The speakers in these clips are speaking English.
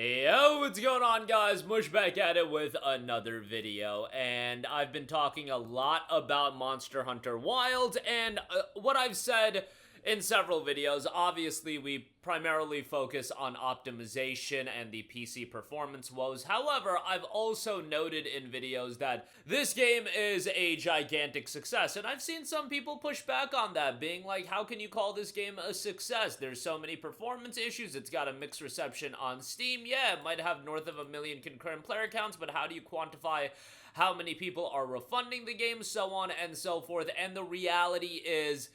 Yo, what's going on, guys? Mush back at it with another video, and I've been talking a lot about Monster Hunter Wilds, and what I've said in several videos. Obviously, we primarily focus on optimization and the PC performance woes. However, I've also noted in videos that this game is a gigantic success, and I've seen some people push back on that, being like, how can you call this game a success? There's so many performance issues, it's got a mixed reception on Steam. Yeah, it might have north of 1 million concurrent player counts, but how do you quantify how many people are refunding the game, so on and so forth? And the reality is,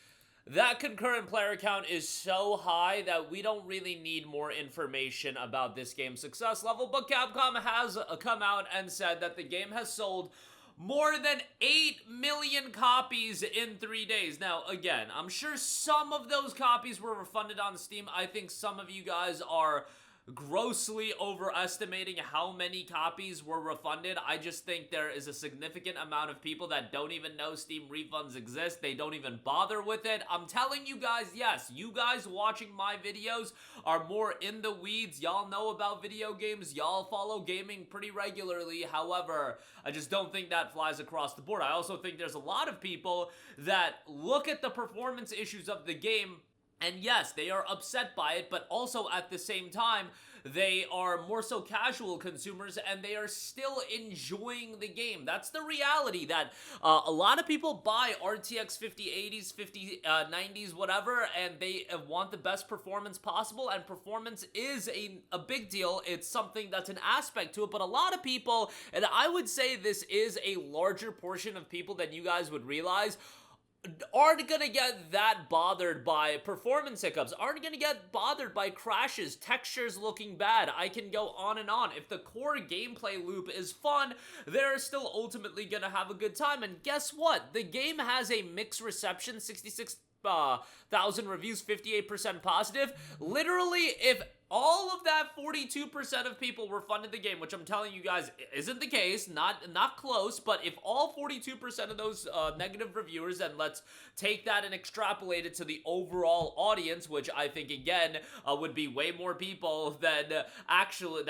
that concurrent player count is so high that we don't really need more information about this game's success level, but Capcom has come out and said that the game has sold more than 8 million copies in 3 days. Now, again, I'm sure some of those copies were refunded on Steam. I think some of you guys are grossly overestimating how many copies were refunded. I just think there is a significant amount of people that don't even know Steam refunds exist. They don't even bother with it. I'm telling you guys, yes, you guys watching my videos are more in the weeds. Y'all know about video games. Y'all follow gaming pretty regularly. However, I just don't think that flies across the board. I also think there's a lot of people that look at the performance issues of the game, and yes, they are upset by it, but also at the same time, they are more so casual consumers, and they are still enjoying the game. That's the reality, that a lot of people buy RTX 5080s, 5090s, whatever, and they want the best performance possible, and performance is a big deal. It's something that's an aspect to it, but a lot of people, and I would say this is a larger portion of people than you guys would realize, aren't gonna get that bothered by performance hiccups, aren't gonna get bothered by crashes, textures looking bad. I can go on and on. If the core gameplay loop is fun, they're still ultimately gonna have a good time. And guess what? The game has a mixed reception, 66,000 reviews, 58% positive. Literally, if all of that 42% of people refunded the game, which I'm telling you guys isn't the case, not close, but if all 42% of those negative reviewers, and let's take that and extrapolate it to the overall audience, which I think again would be way more people than actually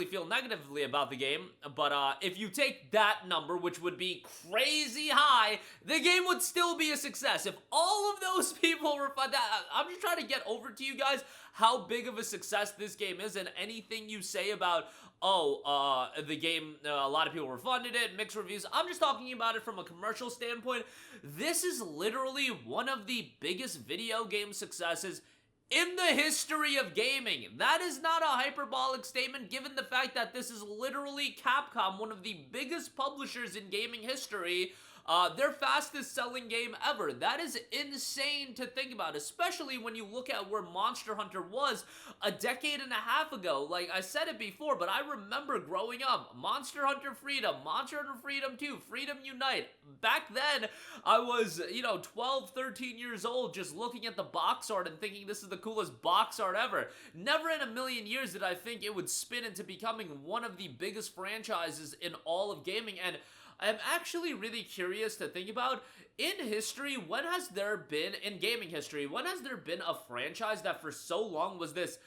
feel negatively about the game. But if you take that number, which would be crazy high, the game would still be a success. If all of those people refund that, I'm just trying to get over to you guys how big of a success this game is, and anything you say about, the game, a lot of people refunded it, mixed reviews, I'm just talking about it from a commercial standpoint. This is literally one of the biggest video game successes in the history of gaming. That is not a hyperbolic statement, given the fact that this is literally Capcom, one of the biggest publishers in gaming history, their fastest selling game ever. That is insane to think about, especially when you look at where Monster Hunter was a decade and a half ago. Like, I said it before, but I remember growing up, Monster Hunter Freedom, Monster Hunter Freedom 2, Freedom Unite. Back then, I was, 12, 13 years old, just looking at the box art and thinking this is the coolest box art ever. Never in a million years did I think it would spin into becoming one of the biggest franchises in all of gaming. And I'm actually really curious to think about, in history, when has there been, in gaming history, when has there been a franchise that for so long was this,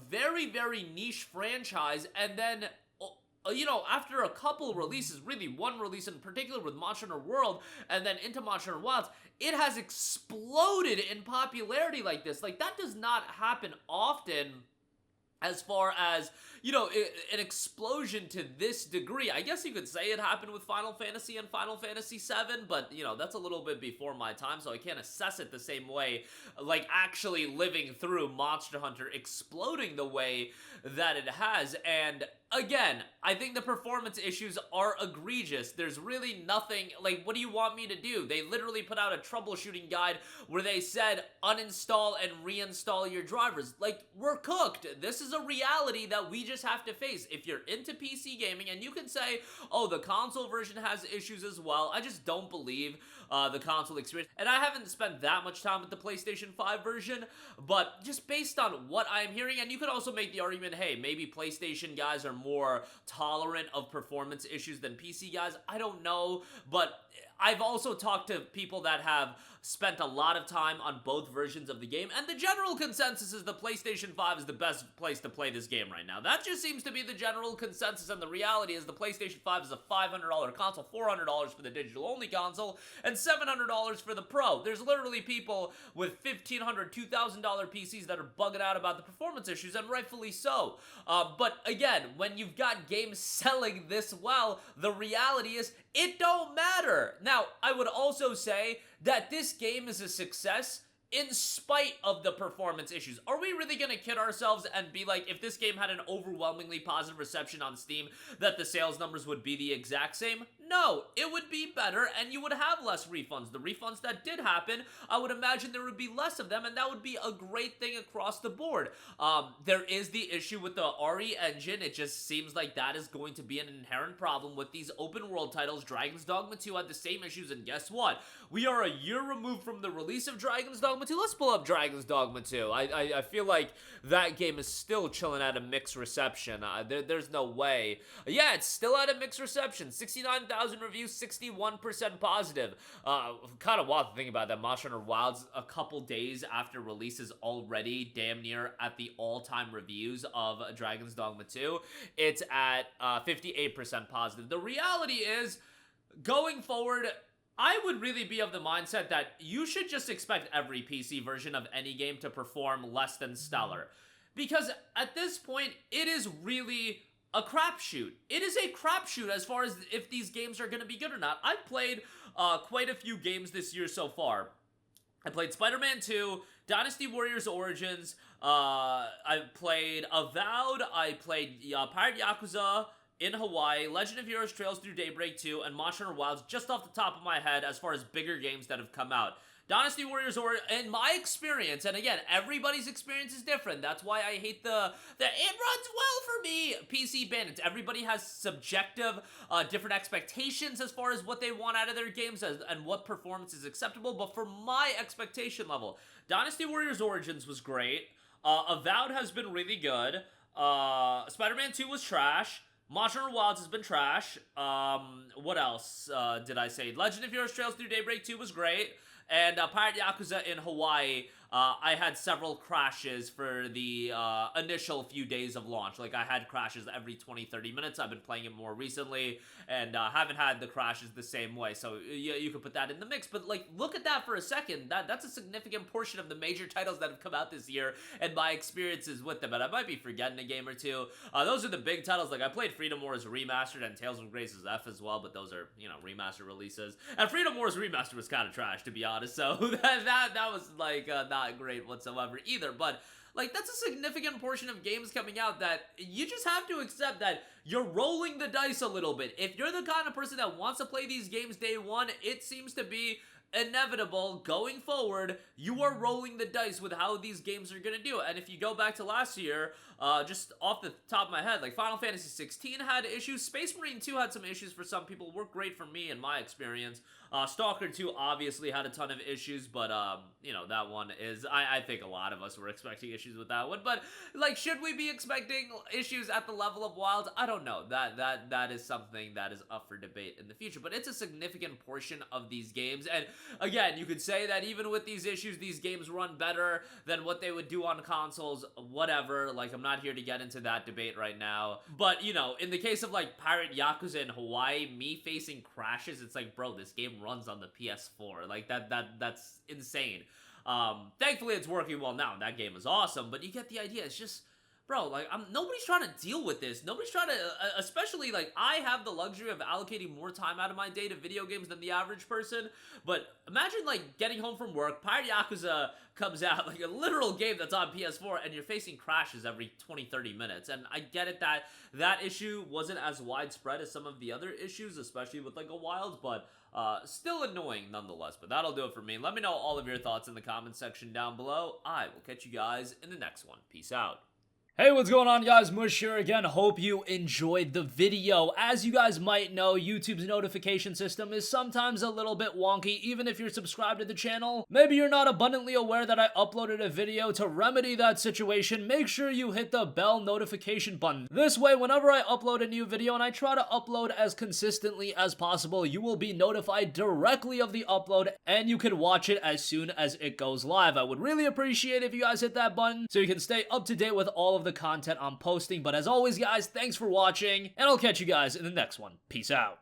very, very niche franchise, and then, after a couple releases, really one release in particular with Monster Hunter World, and then into Monster Hunter Wilds, it has exploded in popularity like this. Like, that does not happen often, as far as, an explosion to this degree. I guess you could say it happened with Final Fantasy and Final Fantasy VII, but, that's a little bit before my time, so I can't assess it the same way, like actually living through Monster Hunter exploding the way that it has. And again, I think the performance issues are egregious. There's really nothing, like, what do you want me to do? They literally put out a troubleshooting guide where they said, uninstall and reinstall your drivers. Like, we're cooked. This is a reality that we just have to face. If you're into PC gaming, and you can say, oh, the console version has issues as well, I just don't believe the console experience. And I haven't spent that much time with the PlayStation 5 version, but just based on what I'm hearing, and you could also make the argument, hey, maybe PlayStation guys are more tolerant of performance issues than PC guys. I don't know, but I've also talked to people that have spent a lot of time on both versions of the game, and the general consensus is the PlayStation 5 is the best place to play this game right now. That just seems to be the general consensus, and the reality is the PlayStation 5 is a $500 console, $400 for the digital-only console, and $700 for the Pro. There's literally people with $1,500, $2,000 PCs that are bugging out about the performance issues, and rightfully so. But again, when you've got games selling this well, the reality is it don't matter. Now, I would also say that this game is a success in spite of the performance issues. Are we really gonna kid ourselves and be like, if this game had an overwhelmingly positive reception on Steam, that the sales numbers would be the exact same? No, it would be better, and you would have less refunds. The refunds that did happen, I would imagine there would be less of them, and that would be a great thing across the board. There is the issue with the RE engine. It just seems like that is going to be an inherent problem with these open world titles. Dragon's Dogma 2 had the same issues, and guess what? We are a year removed from the release of Dragon's Dogma 2. Let's pull up Dragon's Dogma 2. I feel like that game is still chilling at a mixed reception. There's no way. Yeah, it's still at a mixed reception. 69,000 reviews, 61% positive. Kind of wild to think about that. Monster Hunter Wilds, a couple days after release, is already damn near at the all-time reviews of Dragon's Dogma 2. It's at 58% positive. The reality is, going forward, I would really be of the mindset that you should just expect every PC version of any game to perform less than stellar. Because at this point, it is really a crapshoot. It is a crapshoot as far as if these games are going to be good or not. I've played quite a few games this year so far. I played Spider-Man 2, Dynasty Warriors Origins, I played Avowed, I played Pirate Yakuza in Hawaii, Legend of Heroes Trails Through Daybreak 2, and Monster Hunter Wilds, just off the top of my head as far as bigger games that have come out. Dynasty Warriors, or in my experience, and again, everybody's experience is different. That's why I hate the it runs well for me PC bandits. Everybody has subjective, different expectations as far as what they want out of their games and what performance is acceptable. But for my expectation level, Dynasty Warriors Origins was great. Avowed has been really good. Spider-Man 2 was trash. Monster Hunter Wilds has been trash. What else did I say? Legend of Heroes Trails Through Daybreak 2 was great. And Pirate Yakuza in Hawaii, I had several crashes for the initial few days of launch. Like, I had crashes every 20-30 minutes. I've been playing it more recently, and haven't had the crashes the same way. So you could put that in the mix. But, like, look at that for a second. That's a significant portion of the major titles that have come out this year and my experiences with them. And I might be forgetting a game or two. Those are the big titles. Like, I played Freedom Wars Remastered and Tales of Grace's F as well, but those are, you know, remaster releases. And Freedom Wars Remastered was kind of trash, to be honest. So that was, like, not great whatsoever either. But, like, that's a significant portion of games coming out that you just have to accept that you're rolling the dice a little bit. If you're the kind of person that wants to play these games day one, it seems to be inevitable going forward. You are rolling the dice with how these games are going to do. And if you go back to last year, just off the top of my head, like Final Fantasy 16 had issues. Space Marine 2 had some issues for some people. Worked great for me in my experience. Stalker 2 obviously had a ton of issues, but, you know, that one is, I think a lot of us were expecting issues with that one. But, like, should we be expecting issues at the level of Wilds? I don't know. That is something that is up for debate in the future. But it's a significant portion of these games. And, again, you could say that even with these issues, these games run better than what they would do on consoles, whatever. Like, I'm not here to get into that debate right now. But, you know, in the case of, like, Pirate Yakuza in Hawaii, me facing crashes, it's like, bro, this game runs on the PS4. Like, that's insane. Thankfully, it's working well now, and that game is awesome, but you get the idea. It's just, bro, like, nobody's trying to deal with this. Nobody's trying to, especially, like, I have the luxury of allocating more time out of my day to video games than the average person, but imagine, like, getting home from work, Pirate Yakuza comes out, like, a literal game that's on PS4, and you're facing crashes every 20-30 minutes, and I get it that that issue wasn't as widespread as some of the other issues, especially with, like, a Wilds, but still annoying nonetheless. But that'll do it for me. Let me know all of your thoughts in the comments section down below. I will catch you guys in the next one. Peace out. Hey, what's going on, guys? Mush here again. Hope you enjoyed the video. As you guys might know, YouTube's notification system is sometimes a little bit wonky, even if you're subscribed to the channel. Maybe you're not abundantly aware that I uploaded a video. To remedy that situation, make sure you hit the bell notification button. This way, whenever I upload a new video, and I try to upload as consistently as possible, you will be notified directly of the upload, and you can watch it as soon as it goes live. I would really appreciate if you guys hit that button so you can stay up to date with all of the content I'm posting. But as always, guys, thanks for watching, and I'll catch you guys in the next one. Peace out.